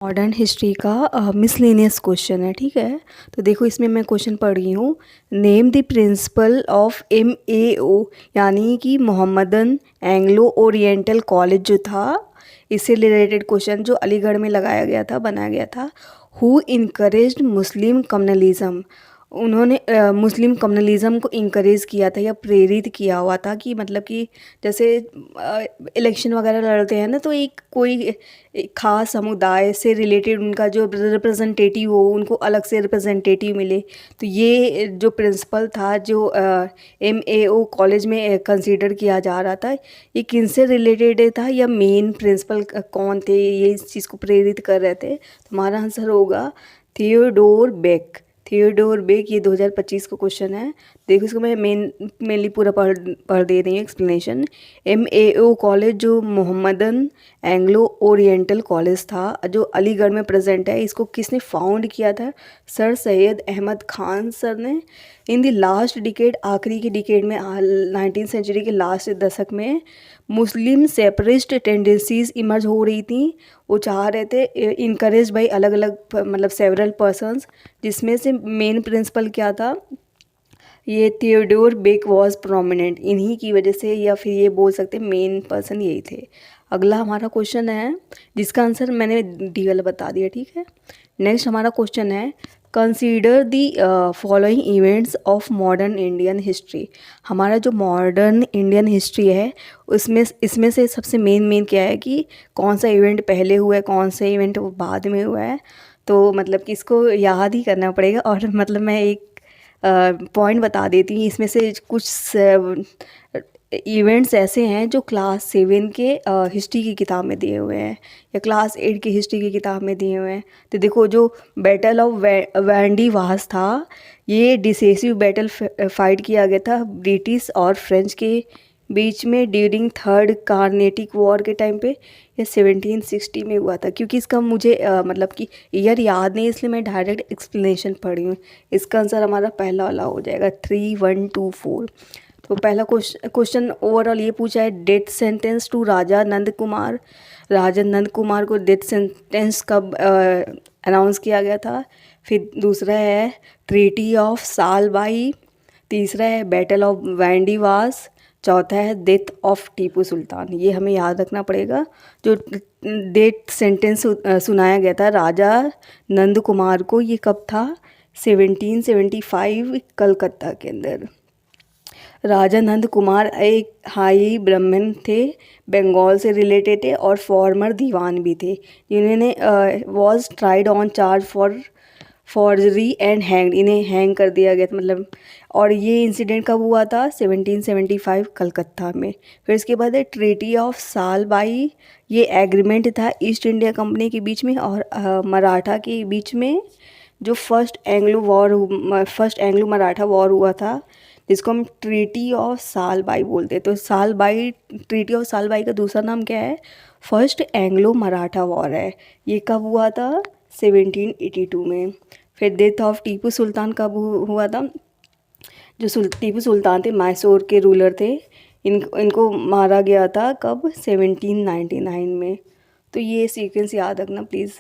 Modern history का miscellaneous question है, ठीक है। तो देखो इसमें मैं क्वेश्चन पढ़ रही हूँ। Name the principle of MAO, यानी कि मोहम्मदन एंग्लो ओरिएंटल कॉलेज जो था, इससे रिलेटेड क्वेश्चन जो अलीगढ़ में लगाया गया था, बनाया गया था। हु इनकरेज्ड मुस्लिम कम्युनलिज्म, उन्होंने मुस्लिम कम्युनलिज्म को इनकरेज किया था या प्रेरित किया हुआ था कि मतलब कि जैसे इलेक्शन वगैरह लड़ते हैं ना, तो एक खास समुदाय से रिलेटेड उनका जो रिप्रेजेंटेटिव हो, उनको अलग से रिप्रेजेंटेटिव मिले। तो ये जो प्रिंसिपल था जो MAO कॉलेज में कंसीडर किया जा रहा था, ये किन से रिलेटेड था या मेन प्रिंसिपल कौन थे ये इस चीज़ को प्रेरित कर रहे थे। तो हमारा आंसर होगा थियोडोर बेक। थियोडोर बेक, ये 2025 का क्वेश्चन है। देखो इसको मैं मेनली पूरा पढ़ दे रही हूँ एक्सप्लेनेशन। MAO कॉलेज जो मोहम्मदन एंग्लो ओरिएंटल कॉलेज था जो अलीगढ़ में प्रेजेंट है, इसको किसने फाउंड किया था? सर सैयद अहमद खान सर ने। इन द लास्ट डिकेड, आखिरी के डिकेड में 19वीं सेंचुरी के लास्ट दशक में मुस्लिम सेपरेटिस्ट टेंडेंसीज इमर्ज हो रही थी। वो चाह रहे थे, इनकरेज बाई अलग अलग मतलब सेवरल पर्सन्स, जिसमें से मेन प्रिंसिपल क्या था? ये थियोडोर बेक वॉज प्रोमिनेंट। इन्हीं की वजह से, या फिर ये बोल सकते मेन पर्सन यही थे। अगला हमारा क्वेश्चन है जिसका आंसर मैंने डी वाला बता दिया, ठीक है। नेक्स्ट हमारा क्वेश्चन है consider the following events of modern Indian history. हमारा जो मॉडर्न इंडियन हिस्ट्री है इसमें से सबसे मेन क्या है कि कौन सा इवेंट पहले हुआ है, कौन सा इवेंट बाद में हुआ है। तो मतलब कि इसको याद ही करना पड़ेगा। और मतलब मैं एक पॉइंट बता देती हूँ, इसमें से कुछ इवेंट्स ऐसे हैं जो क्लास 7 के हिस्ट्री की किताब में दिए हुए हैं या क्लास 8 की हिस्ट्री की किताब में दिए हुए हैं। तो देखो जो बैटल ऑफ वैंडी वास था, ये डिसेसिव बैटल फाइट किया गया था ब्रिटिश और फ्रेंच के बीच में ड्यूरिंग थर्ड कार्नेटिक वॉर के टाइम पे। ये 1760 में हुआ था। क्योंकि इसका मुझे मतलब कि ईयर याद नहीं, इसलिए मैं डायरेक्ट एक्सप्लेनेशन पढ़ी हूँ। इसका आंसर हमारा पहला वाला हो जाएगा 3124। तो पहला क्वेश्चन ओवरऑल ये पूछा है, डेथ सेंटेंस टू राजा नंद कुमार। राजा नंद कुमार को डेथ सेंटेंस कब अनाउंस किया गया था? फिर दूसरा है ट्रीटी ऑफ सालबाई। तीसरा है बैटल ऑफ वैंडी वास। चौथा है डेथ ऑफ टीपू सुल्तान। ये हमें याद रखना पड़ेगा। जो डेथ सेंटेंस सुनाया गया था राजा नंद कुमार को, ये कब था? 1775 कलकत्ता के अंदर। राजा नंद कुमार एक हाई ब्राह्मण थे, बंगाल से रिलेटेड थे और फॉर्मर दीवान भी थे, जिन्होंने was tried on charge for forgery and hang. इन्हें हैंग कर दिया गया था मतलब। और ये इंसिडेंट कब हुआ था? 1775 कलकत्ता में। फिर इसके बाद है ट्रीटी ऑफ सालबाई। ये एग्रीमेंट था ईस्ट इंडिया कंपनी के बीच में और मराठा के बीच में, जो फर्स्ट एंग्लो मराठा वॉर हुआ था, जिसको हम ट्रीटी ऑफ सालबाई बोलते हैं। तो ट्रीटी ऑफ सालबाई का दूसरा नाम क्या है? फर्स्ट एंग्लो मराठा वॉर है। ये कब हुआ था? 1782 में। फिर डेथ ऑफ टीपू सुल्तान कब हुआ था? जो टीपू सुल्तान थे, मैसूर के रूलर थे, इनको मारा गया था कब? 1799 में। तो ये सीक्वेंस याद रखना प्लीज़।